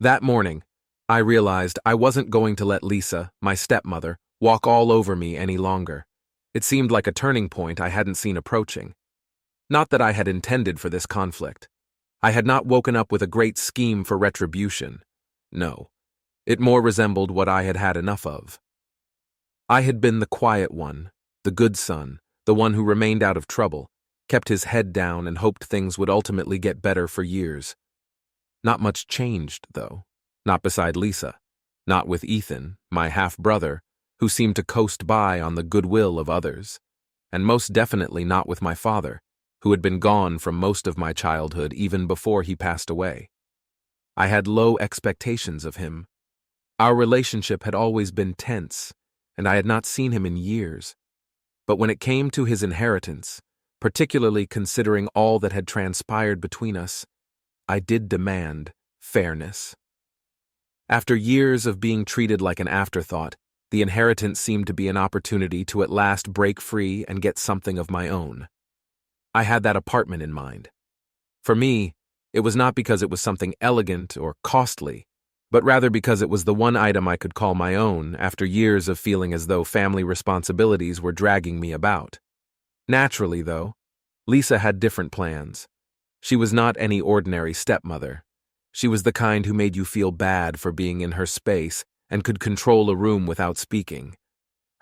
That morning, I realized I wasn't going to let Lisa, my stepmother, walk all over me any longer. It seemed like a turning point I hadn't seen approaching. Not that I had intended for this conflict. I had not woken up with a great scheme for retribution. No, it more resembled what I had had enough of. I had been the quiet one, the good son, the one who remained out of trouble, kept his head down and hoped things would ultimately get better for years. Not much changed, though. Not beside Lisa. Not with Ethan, my half-brother, who seemed to coast by on the goodwill of others. And most definitely not with my father, who had been gone from most of my childhood even before he passed away. I had low expectations of him. Our relationship had always been tense, and I had not seen him in years. But when it came to his inheritance, particularly considering all that had transpired between us, I did demand fairness. After years of being treated like an afterthought, the inheritance seemed to be an opportunity to at last break free and get something of my own. I had that apartment in mind. For me, it was not because it was something elegant or costly, but rather because it was the one item I could call my own after years of feeling as though family responsibilities were dragging me about. Naturally, though, Lisa had different plans. She was not any ordinary stepmother. She was the kind who made you feel bad for being in her space and could control a room without speaking.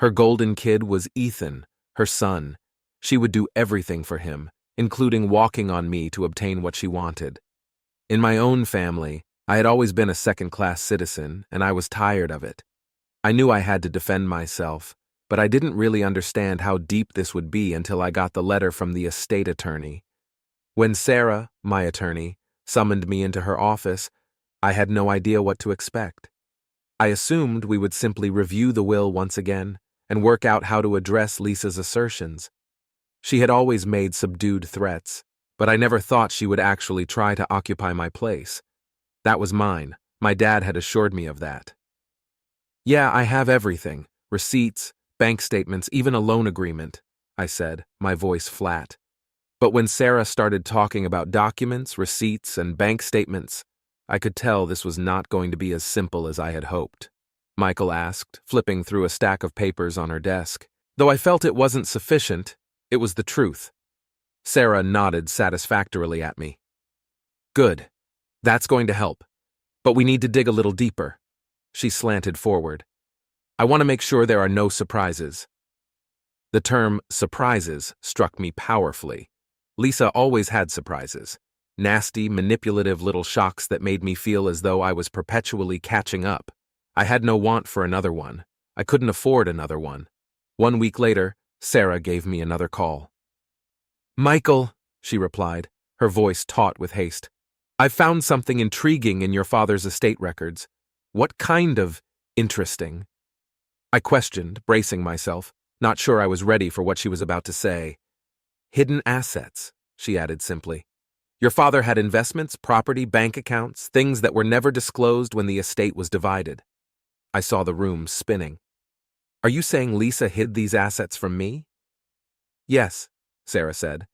Her golden kid was Ethan, her son. She would do everything for him, including walking on me to obtain what she wanted. In my own family, I had always been a second-class citizen, and I was tired of it. I knew I had to defend myself, but I didn't really understand how deep this would be until I got the letter from the estate attorney. When Sarah, my attorney, summoned me into her office, I had no idea what to expect. I assumed we would simply review the will once again and work out how to address Lisa's assertions. She had always made subdued threats, but I never thought she would actually try to occupy my place. That was mine. My dad had assured me of that. Yeah, I have everything. Receipts, bank statements, even a loan agreement, I said, my voice flat. But when Sarah started talking about documents, receipts, and bank statements, I could tell this was not going to be as simple as I had hoped. Michael asked, flipping through a stack of papers on her desk. Though I felt it wasn't sufficient, it was the truth. Sarah nodded satisfactorily at me. Good. That's going to help. But we need to dig a little deeper. She slanted forward. I want to make sure there are no surprises. The term surprises struck me powerfully. Lisa always had surprises. Nasty, manipulative little shocks that made me feel as though I was perpetually catching up. I had no want for another one. I couldn't afford another one. 1 week later, Sarah gave me another call. Michael, she replied, her voice taut with haste. I've found something intriguing in your father's estate records. What kind of interesting? I questioned, bracing myself, not sure I was ready for what she was about to say. Hidden assets, she added simply. Your father had investments, property, bank accounts, things that were never disclosed when the estate was divided. I saw the room spinning. Are you saying Lisa hid these assets from me? Yes, Sarah said.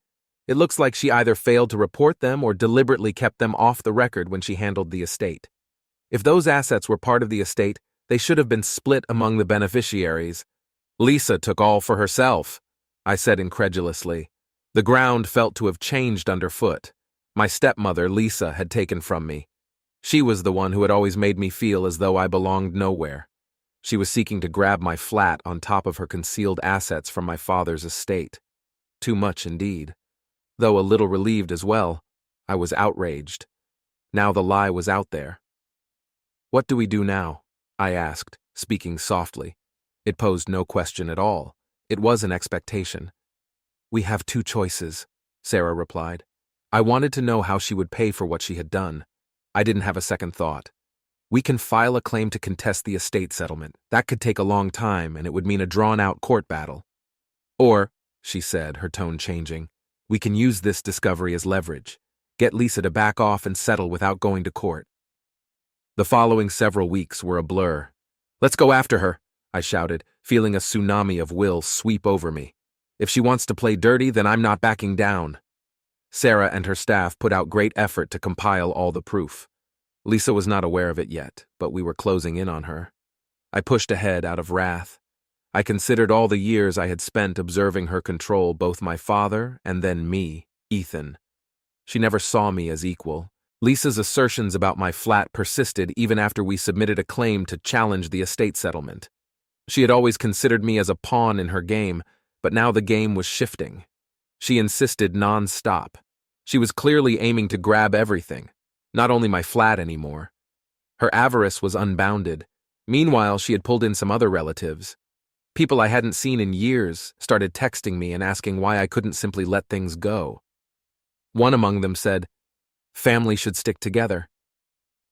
It looks like she either failed to report them or deliberately kept them off the record when she handled the estate. If those assets were part of the estate, they should have been split among the beneficiaries. Lisa took all for herself, I said incredulously. The ground felt to have changed underfoot. My stepmother, Lisa, had taken from me. She was the one who had always made me feel as though I belonged nowhere. She was seeking to grab my flat on top of her concealed assets from my father's estate. Too much indeed. Though a little relieved as well, I was outraged. Now the lie was out there. What do we do now? I asked, speaking softly. It posed no question at all. It was an expectation. We have two choices, Sarah replied. I wanted to know how she would pay for what she had done. I didn't have a second thought. We can file a claim to contest the estate settlement. That could take a long time, and it would mean a drawn-out court battle. Or, she said, her tone changing, we can use this discovery as leverage. Get Lisa to back off and settle without going to court. The following several weeks were a blur. Let's go after her, I shouted, feeling a tsunami of will sweep over me. If she wants to play dirty, then I'm not backing down. Sarah and her staff put out great effort to compile all the proof. Lisa was not aware of it yet, but we were closing in on her. I pushed ahead out of wrath. I considered all the years I had spent observing her control both my father and then me, Ethan. She never saw me as equal. Lisa's assertions about my flat persisted even after we submitted a claim to challenge the estate settlement. She had always considered me as a pawn in her game, but now the game was shifting. She insisted non-stop. She was clearly aiming to grab everything, not only my flat anymore. Her avarice was unbounded. Meanwhile, she had pulled in some other relatives. People I hadn't seen in years started texting me and asking why I couldn't simply let things go. One among them said, "Family should stick together."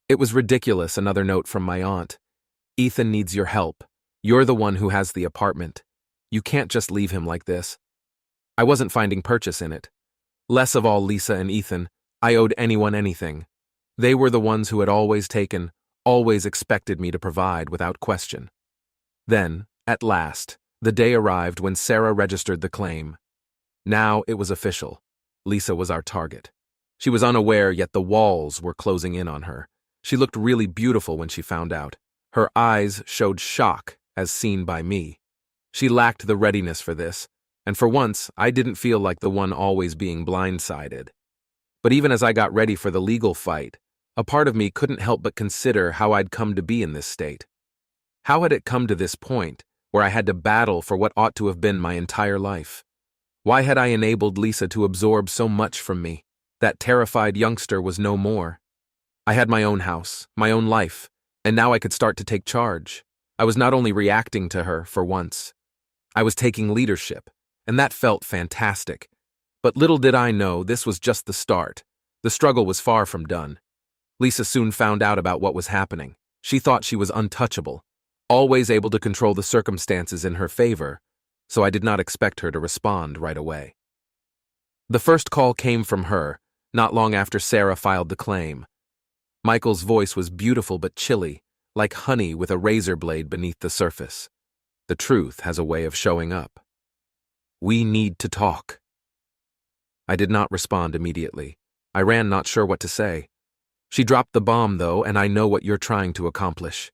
It was ridiculous, another note from my aunt. "Ethan needs your help. You're the one who has the apartment. You can't just leave him like this." I wasn't finding purchase in it. Less of all Lisa and Ethan, I owed anyone anything. They were the ones who had always taken, always expected me to provide without question. Then, at last, the day arrived when Sarah registered the claim. Now it was official. Lisa was our target. She was unaware, yet the walls were closing in on her. She looked really beautiful when she found out. Her eyes showed shock, as seen by me. She lacked the readiness for this, and for once, I didn't feel like the one always being blindsided. But even as I got ready for the legal fight, a part of me couldn't help but consider how I'd come to be in this state. How had it come to this point, where I had to battle for what ought to have been my entire life? Why had I enabled Lisa to absorb so much from me? That terrified youngster was no more. I had my own house, my own life, and now I could start to take charge. I was not only reacting to her, for once. I was taking leadership, and that felt fantastic. But little did I know this was just the start. The struggle was far from done. Lisa soon found out about what was happening. She thought she was untouchable, always able to control the circumstances in her favor, so I did not expect her to respond right away. The first call came from her, not long after Sarah filed the claim. Michael's voice was beautiful but chilly, like honey with a razor blade beneath the surface. The truth has a way of showing up. "We need to talk." I did not respond immediately. I ran not sure what to say. "She dropped the bomb, though, and I know what you're trying to accomplish,"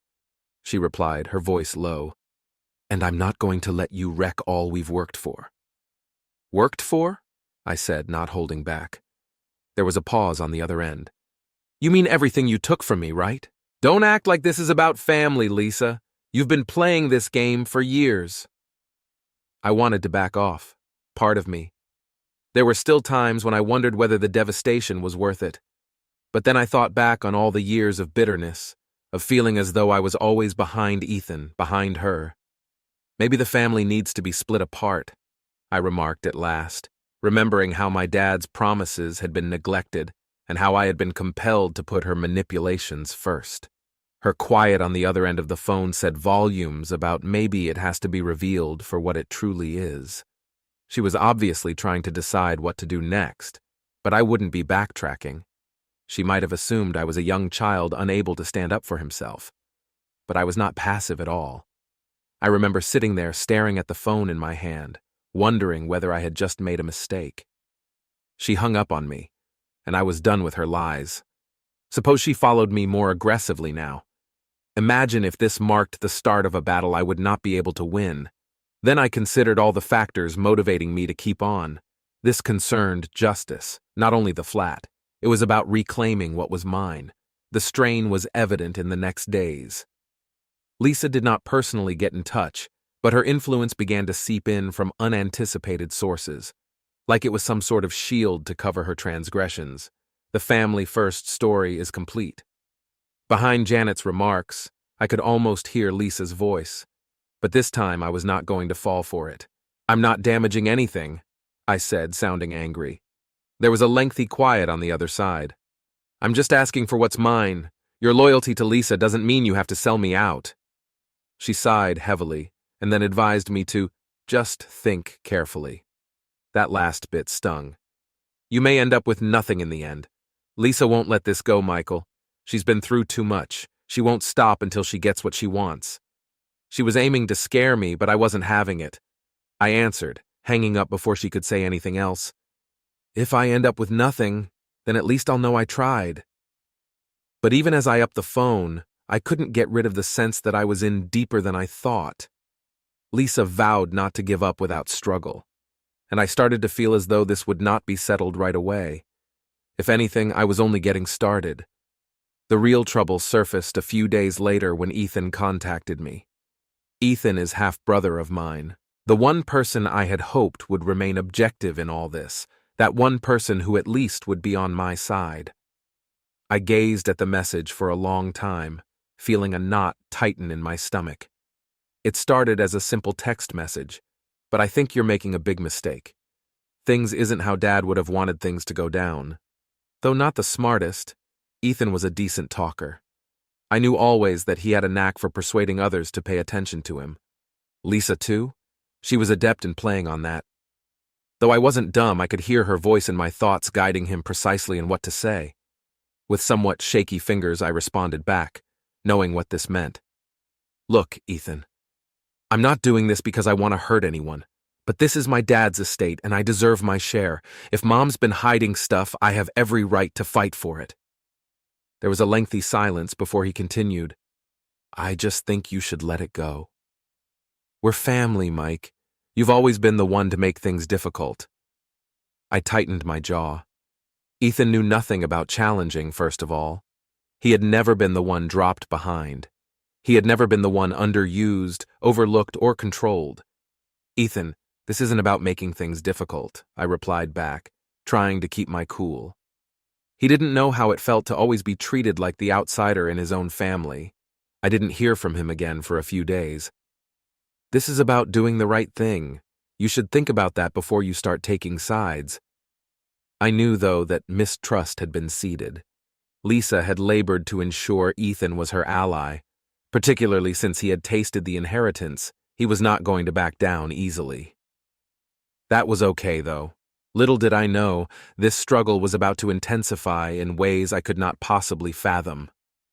she replied, her voice low. "And I'm not going to let you wreck all we've worked for." "Worked for?" I said, not holding back. There was a pause on the other end. "You mean everything you took from me, right? Don't act like this is about family, Lisa. You've been playing this game for years." I wanted to back off, part of me. There were still times when I wondered whether the devastation was worth it. But then I thought back on all the years of bitterness, of feeling as though I was always behind Ethan, behind her. "Maybe the family needs to be split apart," I remarked at last, remembering how my dad's promises had been neglected and how I had been compelled to put her manipulations first. Her quiet on the other end of the phone said volumes about maybe it has to be revealed for what it truly is. She was obviously trying to decide what to do next, but I wouldn't be backtracking. She might have assumed I was a young child unable to stand up for himself. But I was not passive at all. I remember sitting there staring at the phone in my hand, wondering whether I had just made a mistake. She hung up on me, and I was done with her lies. Suppose she followed me more aggressively now. Imagine if this marked the start of a battle I would not be able to win. Then I considered all the factors motivating me to keep on. This concerned justice, not only the flat. It was about reclaiming what was mine. The strain was evident in the next days. Lisa did not personally get in touch, but her influence began to seep in from unanticipated sources, like it was some sort of shield to cover her transgressions. The family first story is complete. Behind Janet's remarks, I could almost hear Lisa's voice, but this time I was not going to fall for it. "I'm not damaging anything," I said, sounding angry. There was a lengthy quiet on the other side. "I'm just asking for what's mine. Your loyalty to Lisa doesn't mean you have to sell me out." She sighed heavily, and then advised me to just think carefully. That last bit stung. "You may end up with nothing in the end. Lisa won't let this go, Michael. She's been through too much. She won't stop until she gets what she wants." She was aiming to scare me, but I wasn't having it. I answered, hanging up before she could say anything else. "If I end up with nothing, then at least I'll know I tried." But even as I upped the phone, I couldn't get rid of the sense that I was in deeper than I thought. Lisa vowed not to give up without struggle, and I started to feel as though this would not be settled right away. If anything, I was only getting started. The real trouble surfaced a few days later when Ethan contacted me. Ethan is half-brother of mine, the one person I had hoped would remain objective in all this, that one person who at least would be on my side. I gazed at the message for a long time, feeling a knot tighten in my stomach. It started as a simple text message, but I think you're making a big mistake. Things isn't how Dad would have wanted things to go down. Though not the smartest, Ethan was a decent talker. I knew always that he had a knack for persuading others to pay attention to him. Lisa, too? She was adept in playing on that. Though I wasn't dumb, I could hear her voice in my thoughts guiding him precisely in what to say. With somewhat shaky fingers, I responded back, knowing what this meant. Look, Ethan, I'm not doing this because I want to hurt anyone, but this is my dad's estate and I deserve my share. If Mom's been hiding stuff, I have every right to fight for it. There was a lengthy silence before he continued. I just think you should let it go. We're family, Mike. You've always been the one to make things difficult. I tightened my jaw. Ethan knew nothing about challenging, first of all. He had never been the one dropped behind. He had never been the one underused, overlooked, or controlled. Ethan, this isn't about making things difficult, I replied back, trying to keep my cool. He didn't know how it felt to always be treated like the outsider in his own family. I didn't hear from him again for a few days. This is about doing the right thing. You should think about that before you start taking sides. I knew, though, that mistrust had been seeded. Lisa had labored to ensure Ethan was her ally. Particularly since he had tasted the inheritance, he was not going to back down easily. That was okay, though. Little did I know, this struggle was about to intensify in ways I could not possibly fathom.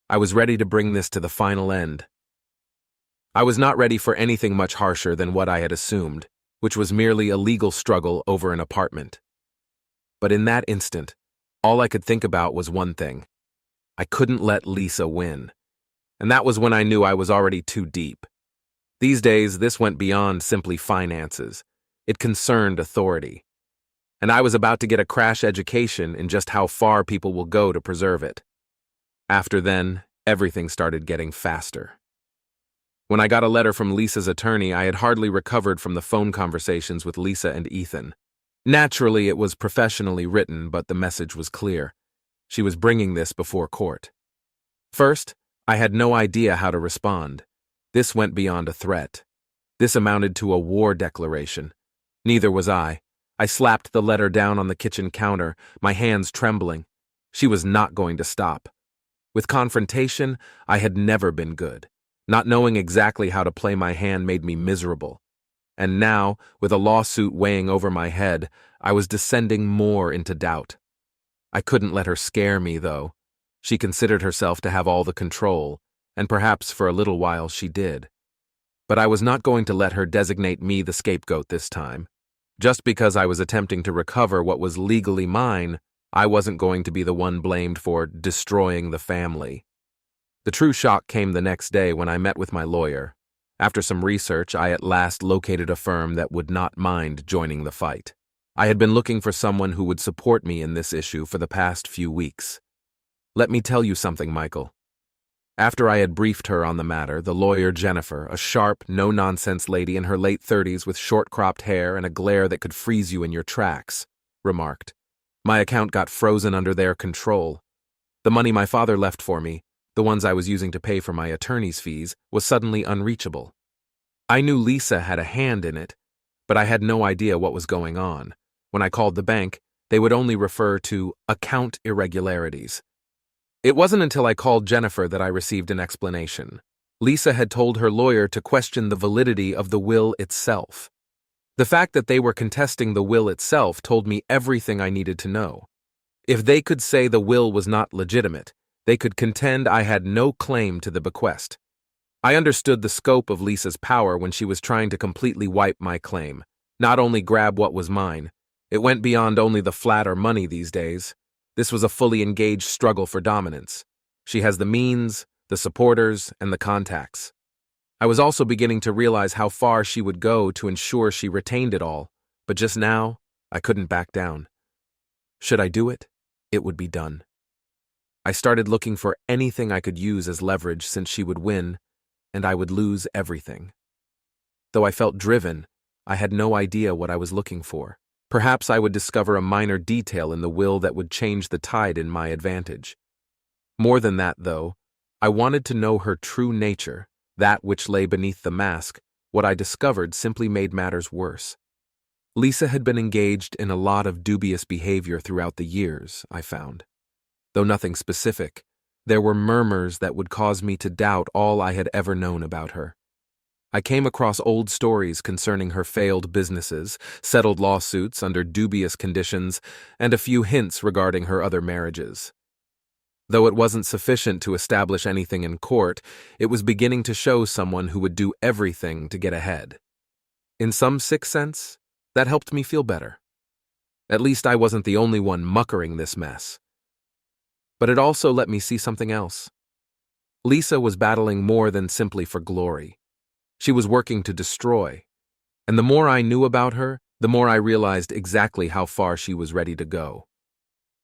I was ready to bring this to the final end. I was not ready for anything much harsher than what I had assumed, which was merely a legal struggle over an apartment. But in that instant, all I could think about was one thing. I couldn't let Lisa win. And that was when I knew I was already too deep. These days, this went beyond simply finances. It concerned authority. And I was about to get a crash education in just how far people will go to preserve it. After then, everything started getting faster. When I got a letter from Lisa's attorney, I had hardly recovered from the phone conversations with Lisa and Ethan. Naturally, it was professionally written, but the message was clear. She was bringing this before court. First, I had no idea how to respond. This went beyond a threat. This amounted to a war declaration. Neither was I. I slapped the letter down on the kitchen counter, my hands trembling. She was not going to stop. With confrontation, I had never been good. Not knowing exactly how to play my hand made me miserable. And now, with a lawsuit weighing over my head, I was descending more into doubt. I couldn't let her scare me, though. She considered herself to have all the control, and perhaps for a little while she did. But I was not going to let her designate me the scapegoat this time. Just because I was attempting to recover what was legally mine, I wasn't going to be the one blamed for destroying the family. The true shock came the next day when I met with my lawyer. After some research, I at last located a firm that would not mind joining the fight. I had been looking for someone who would support me in this issue for the past few weeks. Let me tell you something, Michael. After I had briefed her on the matter, the lawyer Jennifer, a sharp, no-nonsense lady in her late 30s with short-cropped hair and a glare that could freeze you in your tracks, remarked, my account got frozen under their control. The money my father left for me, the ones I was using to pay for my attorney's fees, was suddenly unreachable. I knew Lisa had a hand in it, but I had no idea what was going on. When I called the bank, they would only refer to account irregularities. It wasn't until I called Jennifer that I received an explanation. Lisa had told her lawyer to question the validity of the will itself. The fact that they were contesting the will itself told me everything I needed to know. If they could say the will was not legitimate, they could contend I had no claim to the bequest. I understood the scope of Lisa's power when she was trying to completely wipe my claim, not only grab what was mine. It went beyond only the flat or money these days. This was a fully engaged struggle for dominance. She has the means, the supporters, and the contacts. I was also beginning to realize how far she would go to ensure she retained it all, but just now, I couldn't back down. Should I do it? It would be done. I started looking for anything I could use as leverage since she would win, and I would lose everything. Though I felt driven, I had no idea what I was looking for. Perhaps I would discover a minor detail in the will that would change the tide in my advantage. More than that, though, I wanted to know her true nature, that which lay beneath the mask. What I discovered simply made matters worse. Lisa had been engaged in a lot of dubious behavior throughout the years, I found. Though nothing specific, there were murmurs that would cause me to doubt all I had ever known about her. I came across old stories concerning her failed businesses, settled lawsuits under dubious conditions, and a few hints regarding her other marriages. Though it wasn't sufficient to establish anything in court, it was beginning to show someone who would do everything to get ahead. In some sick sense, that helped me feel better. At least I wasn't the only one muckering this mess. But it also let me see something else. Lisa was battling more than simply for glory. She was working to destroy. And the more I knew about her, the more I realized exactly how far she was ready to go.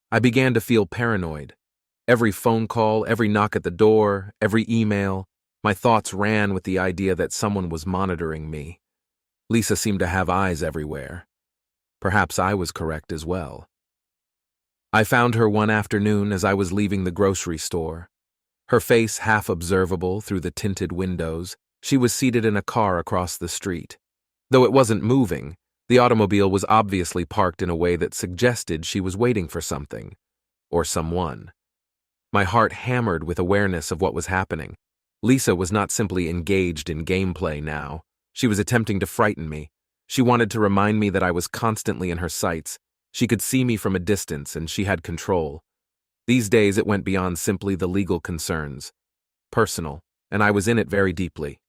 I began to feel paranoid. Every phone call, every knock at the door, every email, my thoughts ran with the idea that someone was monitoring me. Lisa seemed to have eyes everywhere. Perhaps I was correct as well. I found her one afternoon as I was leaving the grocery store. Her face half observable through the tinted windows, she was seated in a car across the street. Though it wasn't moving, the automobile was obviously parked in a way that suggested she was waiting for something, or someone. My heart hammered with awareness of what was happening. Lisa was not simply engaged in gameplay now. She was attempting to frighten me. She wanted to remind me that I was constantly in her sights. She could see me from a distance, and she had control. These days it went beyond simply the legal concerns. Personal, and I was in it very deeply.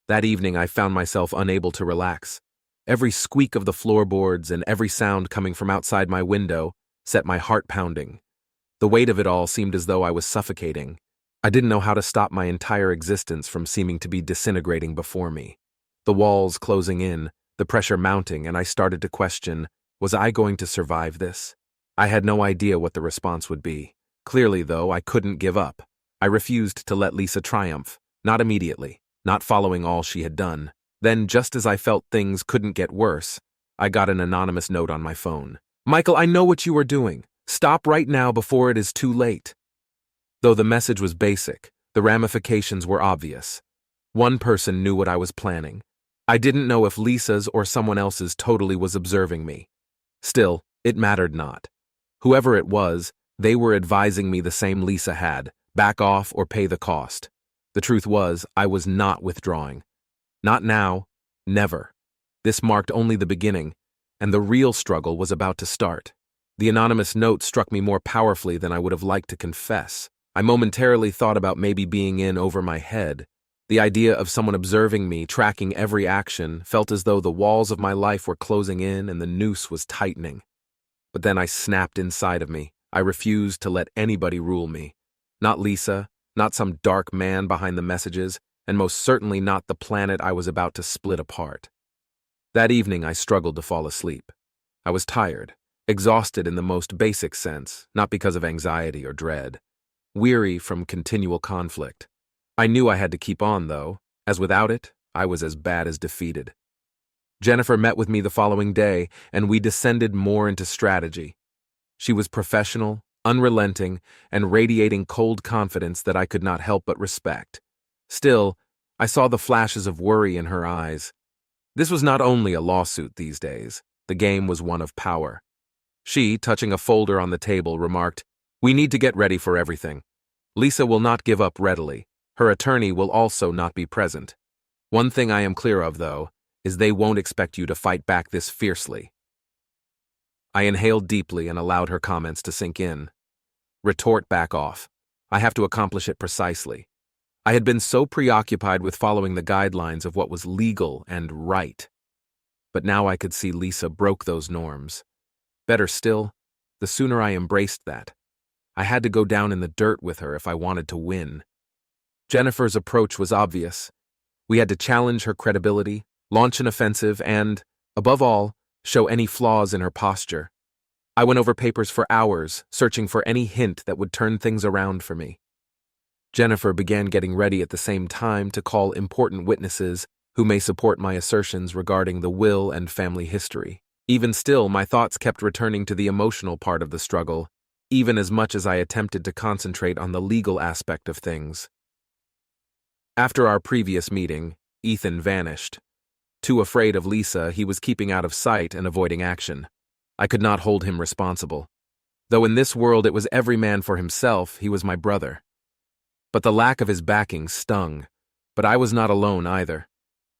That evening I found myself unable to relax. Every squeak of the floorboards and every sound coming from outside my window set my heart pounding. The weight of it all seemed as though I was suffocating. I didn't know how to stop my entire existence from seeming to be disintegrating before me. The walls closing in, the pressure mounting, and I started to question, was I going to survive this? I had no idea what the response would be. Clearly, though, I couldn't give up. I refused to let Lisa triumph, not immediately, not following all she had done. Then, just as I felt things couldn't get worse, I got an anonymous note on my phone. "Michael, I know what you are doing. Stop right now before it is too late." Though the message was basic, the ramifications were obvious. One person knew what I was planning. I didn't know if Lisa's or someone else's totally was observing me. Still, it mattered not. Whoever it was, they were advising me the same Lisa had, back off or pay the cost. The truth was, I was not withdrawing. Not now, never. This marked only the beginning, and the real struggle was about to start. The anonymous note struck me more powerfully than I would have liked to confess. I momentarily thought about maybe being in over my head. The idea of someone observing me, tracking every action, felt as though the walls of my life were closing in and the noose was tightening. But then I snapped inside of me. I refused to let anybody rule me. Not Lisa, not some dark man behind the messages, and most certainly not the planet I was about to split apart. That evening I struggled to fall asleep. I was tired, exhausted in the most basic sense, not because of anxiety or dread. Weary from continual conflict. I knew I had to keep on, though, as without it, I was as bad as defeated. Jennifer met with me the following day, and we descended more into strategy. She was professional, unrelenting, and radiating cold confidence that I could not help but respect. Still, I saw the flashes of worry in her eyes. This was not only a lawsuit these days. The game was one of power. She, touching a folder on the table, remarked, "We need to get ready for everything. Lisa will not give up readily. Her attorney will also not be present. One thing I am clear of, though, is they won't expect you to fight back this fiercely." I inhaled deeply and allowed her comments to sink in. Retort back off. I have to accomplish it precisely. I had been so preoccupied with following the guidelines of what was legal and right. But now I could see Lisa broke those norms. Better still, the sooner I embraced that. I had to go down in the dirt with her if I wanted to win. Jennifer's approach was obvious. We had to challenge her credibility, launch an offensive, and, above all, show any flaws in her posture. I went over papers for hours, searching for any hint that would turn things around for me. Jennifer began getting ready at the same time to call important witnesses who may support my assertions regarding the will and family history. Even still, my thoughts kept returning to the emotional part of the struggle, even as much as I attempted to concentrate on the legal aspect of things. After our previous meeting, Ethan vanished. Too afraid of Lisa, he was keeping out of sight and avoiding action. I could not hold him responsible. Though in this world it was every man for himself, he was my brother. But the lack of his backing stung. But I was not alone either.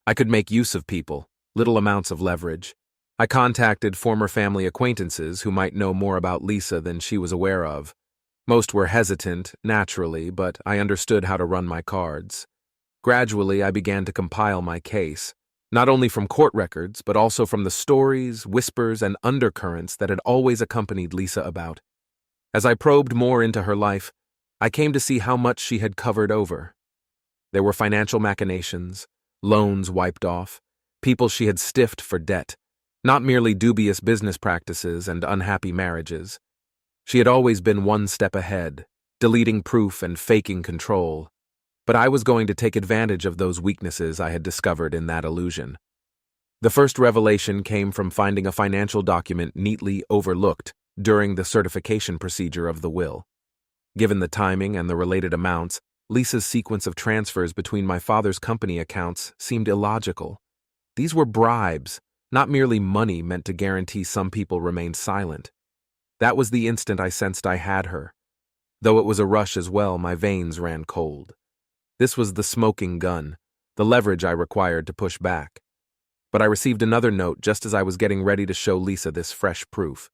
I could make use of people, little amounts of leverage. I contacted former family acquaintances who might know more about Lisa than she was aware of. Most were hesitant, naturally, but I understood how to run my cards. Gradually, I began to compile my case, not only from court records, but also from the stories, whispers, and undercurrents that had always accompanied Lisa about. As I probed more into her life, I came to see how much she had covered over. There were financial machinations, loans wiped off, people she had stiffed for debt, not merely dubious business practices and unhappy marriages. She had always been one step ahead, deleting proof and faking control. But I was going to take advantage of those weaknesses I had discovered in that illusion. The first revelation came from finding a financial document neatly overlooked during the certification procedure of the will. Given the timing and the related amounts, Lisa's sequence of transfers between my father's company accounts seemed illogical. These were bribes, not merely money meant to guarantee some people remained silent. That was the instant I sensed I had her. Though it was a rush as well, my veins ran cold. This was the smoking gun, the leverage I required to push back. But I received another note just as I was getting ready to show Lisa this fresh proof.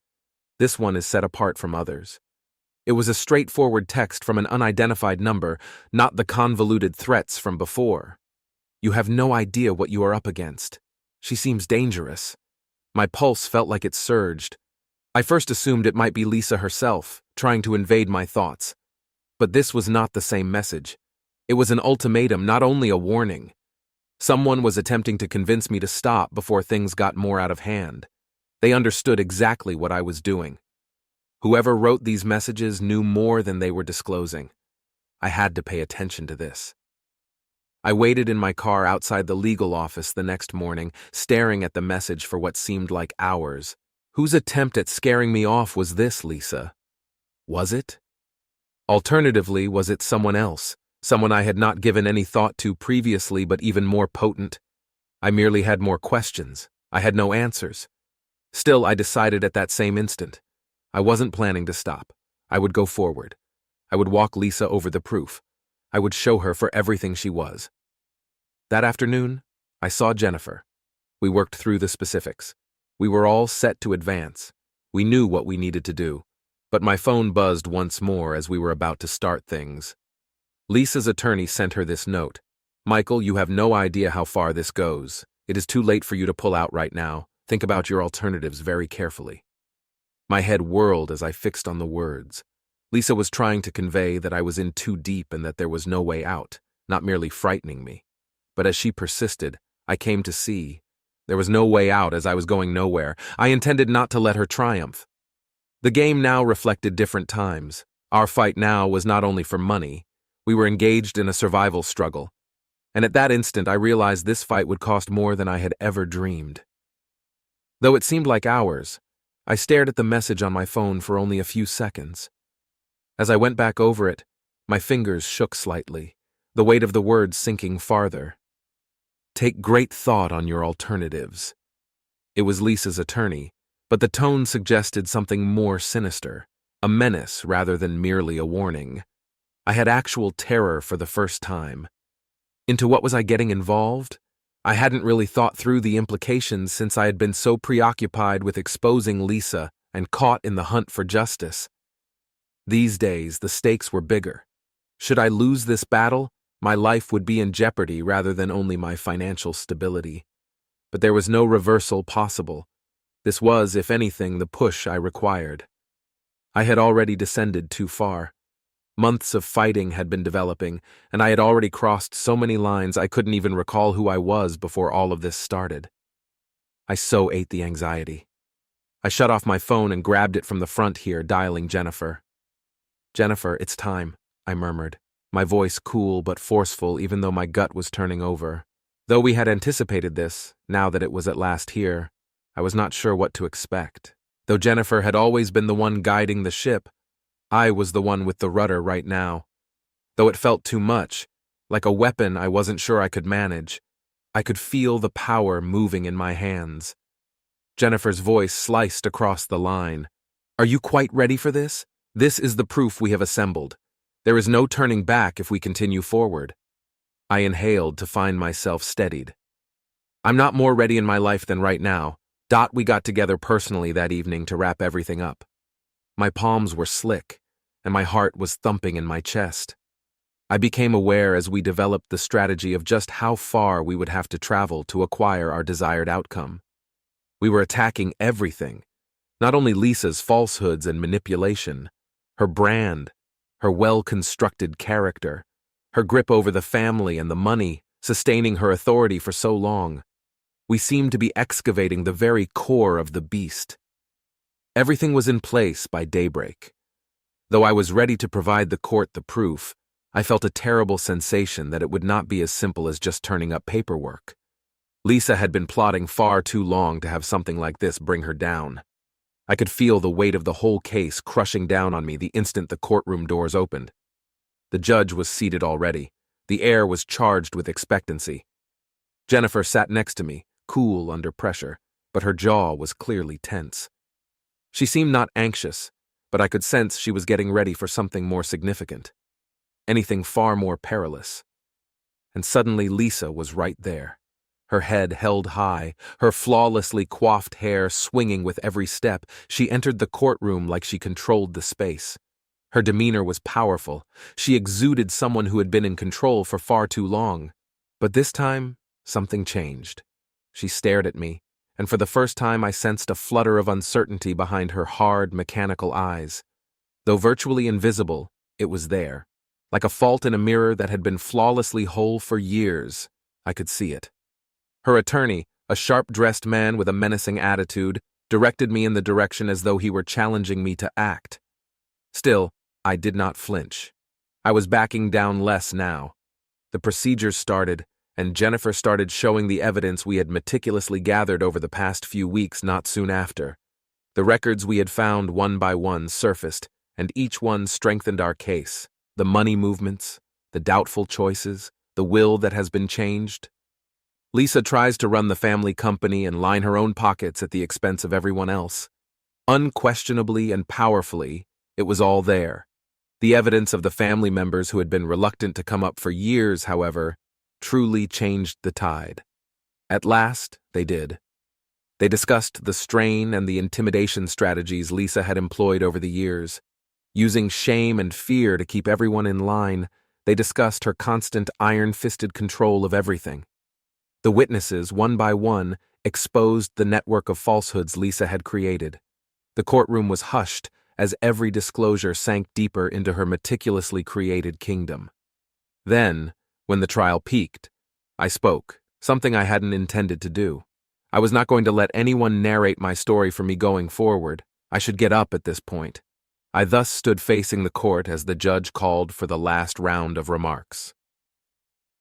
This one is set apart from others. It was a straightforward text from an unidentified number, not the convoluted threats from before. You have no idea what you are up against. She seems dangerous. My pulse felt like it surged. I first assumed it might be Lisa herself, trying to invade my thoughts. But this was not the same message. It was an ultimatum, not only a warning. Someone was attempting to convince me to stop before things got more out of hand. They understood exactly what I was doing. Whoever wrote these messages knew more than they were disclosing. I had to pay attention to this. I waited in my car outside the legal office the next morning, staring at the message for what seemed like hours. Whose attempt at scaring me off was this, Lisa? Was it? Alternatively, was it someone else? Someone I had not given any thought to previously, but even more potent? I merely had more questions. I had no answers. Still, I decided at that same instant. I wasn't planning to stop. I would go forward. I would walk Lisa over the proof. I would show her for everything she was. That afternoon, I saw Jennifer. We worked through the specifics. We were all set to advance. We knew what we needed to do. But my phone buzzed once more as we were about to start things. Lisa's attorney sent her this note. Michael, you have no idea how far this goes. It is too late for you to pull out right now. Think about your alternatives very carefully. My head whirled as I fixed on the words. Lisa was trying to convey that I was in too deep and that there was no way out, not merely frightening me. But as she persisted, I came to see. There was no way out as I was going nowhere. I intended not to let her triumph. The game now reflected different times. Our fight now was not only for money. We were engaged in a survival struggle. And at that instant, I realized this fight would cost more than I had ever dreamed. Though it seemed like hours, I stared at the message on my phone for only a few seconds. As I went back over it, my fingers shook slightly, the weight of the words sinking farther. Take great thought on your alternatives. It was Lisa's attorney, but the tone suggested something more sinister, a menace rather than merely a warning. I had actual terror for the first time. Into what was I getting involved? I hadn't really thought through the implications since I had been so preoccupied with exposing Lisa and caught in the hunt for justice. These days, the stakes were bigger. Should I lose this battle, my life would be in jeopardy rather than only my financial stability. But there was no reversal possible. This was, if anything, the push I required. I had already descended too far. Months of fighting had been developing, and I had already crossed so many lines I couldn't even recall who I was before all of this started. I so ate the anxiety. I shut off my phone and grabbed it from the front here, dialing Jennifer. "Jennifer, it's time," I murmured, my voice cool but forceful even though my gut was turning over. Though we had anticipated this, now that it was at last here, I was not sure what to expect. Though Jennifer had always been the one guiding the ship, I was the one with the rudder right now. Though it felt too much, like a weapon I wasn't sure I could manage, I could feel the power moving in my hands. Jennifer's voice sliced across the line. "Are you quite ready for this? This is the proof we have assembled. There is no turning back if we continue forward." I inhaled to find myself steadied. "I'm not more ready in my life than right now. We got together personally that evening to wrap everything up." My palms were slick, and my heart was thumping in my chest. I became aware as we developed the strategy of just how far we would have to travel to acquire our desired outcome. We were attacking everything, not only Lisa's falsehoods and manipulation, her brand, her well-constructed character, her grip over the family and the money, sustaining her authority for so long. We seemed to be excavating the very core of the beast. Everything was in place by daybreak. Though I was ready to provide the court the proof, I felt a terrible sensation that it would not be as simple as just turning up paperwork. Lisa had been plotting far too long to have something like this bring her down. I could feel the weight of the whole case crushing down on me the instant the courtroom doors opened. The judge was seated already. The air was charged with expectancy. Jennifer sat next to me, cool under pressure, but her jaw was clearly tense. She seemed not anxious, but I could sense she was getting ready for something more significant. Anything far more perilous. And suddenly Lisa was right there. Her head held high, her flawlessly coiffed hair swinging with every step. She entered the courtroom like she controlled the space. Her demeanor was powerful. She exuded someone who had been in control for far too long. But this time, something changed. She stared at me, and for the first time I sensed a flutter of uncertainty behind her hard, mechanical eyes. Though virtually invisible, it was there. Like a fault in a mirror that had been flawlessly whole for years, I could see it. Her attorney, a sharp-dressed man with a menacing attitude, directed me in the direction as though he were challenging me to act. Still, I did not flinch. I was backing down less now. The procedures started, and Jennifer started showing the evidence we had meticulously gathered over the past few weeks not soon after. The records we had found one by one surfaced, and each one strengthened our case. The money movements, the doubtful choices, the will that has been changed. Lisa tries to run the family company and line her own pockets at the expense of everyone else. Unquestionably and powerfully, it was all there. The evidence of the family members who had been reluctant to come up for years, however, truly changed the tide. At last, they did. They discussed the strain and the intimidation strategies Lisa had employed over the years. Using shame and fear to keep everyone in line, they discussed her constant iron-fisted control of everything. The witnesses, one by one, exposed the network of falsehoods Lisa had created. The courtroom was hushed as every disclosure sank deeper into her meticulously created kingdom. Then, when the trial peaked, I spoke, something I hadn't intended to do. I was not going to let anyone narrate my story for me going forward. I should get up at this point. I thus stood facing the court as the judge called for the last round of remarks.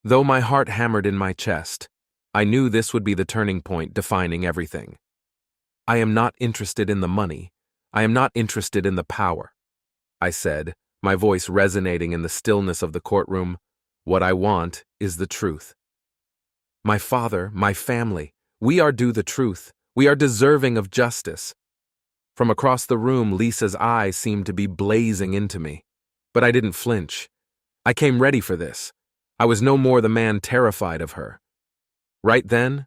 Though my heart hammered in my chest, I knew this would be the turning point defining everything. I am not interested in the money. I am not interested in the power, I said, my voice resonating in the stillness of the courtroom. What I want is the truth. My father, my family, we are due the truth. We are deserving of justice. From across the room, Lisa's eyes seemed to be blazing into me. But I didn't flinch. I came ready for this. I was no more the man terrified of her. Right then,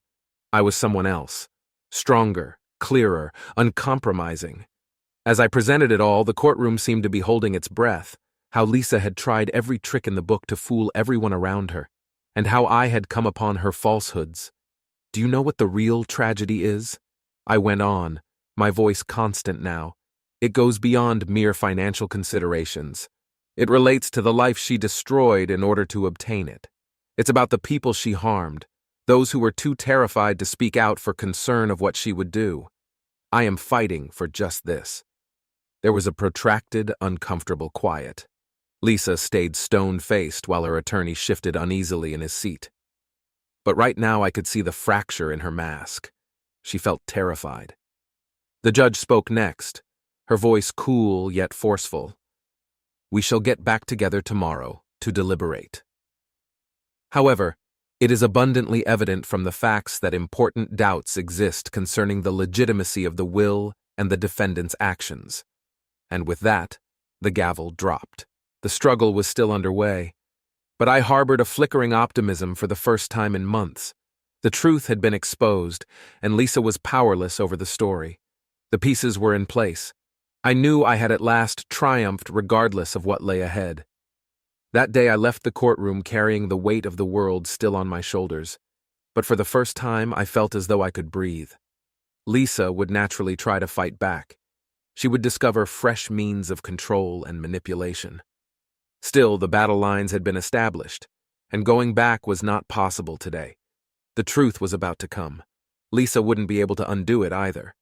I was someone else. Stronger, clearer, uncompromising. As I presented it all, the courtroom seemed to be holding its breath. How Lisa had tried every trick in the book to fool everyone around her, and how I had come upon her falsehoods. Do you know what the real tragedy is? I went on, my voice constant now. It goes beyond mere financial considerations. It relates to the life she destroyed in order to obtain it. It's about the people she harmed, those who were too terrified to speak out for concern of what she would do. I am fighting for just this. There was a protracted, uncomfortable quiet. Lisa stayed stone-faced while her attorney shifted uneasily in his seat. But right now I could see the fracture in her mask. She felt terrified. The judge spoke next, her voice cool yet forceful. We shall get back together tomorrow to deliberate. However, it is abundantly evident from the facts that important doubts exist concerning the legitimacy of the will and the defendant's actions. And with that, the gavel dropped. The struggle was still underway, but I harbored a flickering optimism for the first time in months. The truth had been exposed, and Lisa was powerless over the story. The pieces were in place. I knew I had at last triumphed regardless of what lay ahead. That day I left the courtroom carrying the weight of the world still on my shoulders, but for the first time I felt as though I could breathe. Lisa would naturally try to fight back. She would discover fresh means of control and manipulation. Still, the battle lines had been established, and going back was not possible today. The truth was about to come. Lisa wouldn't be able to undo it either.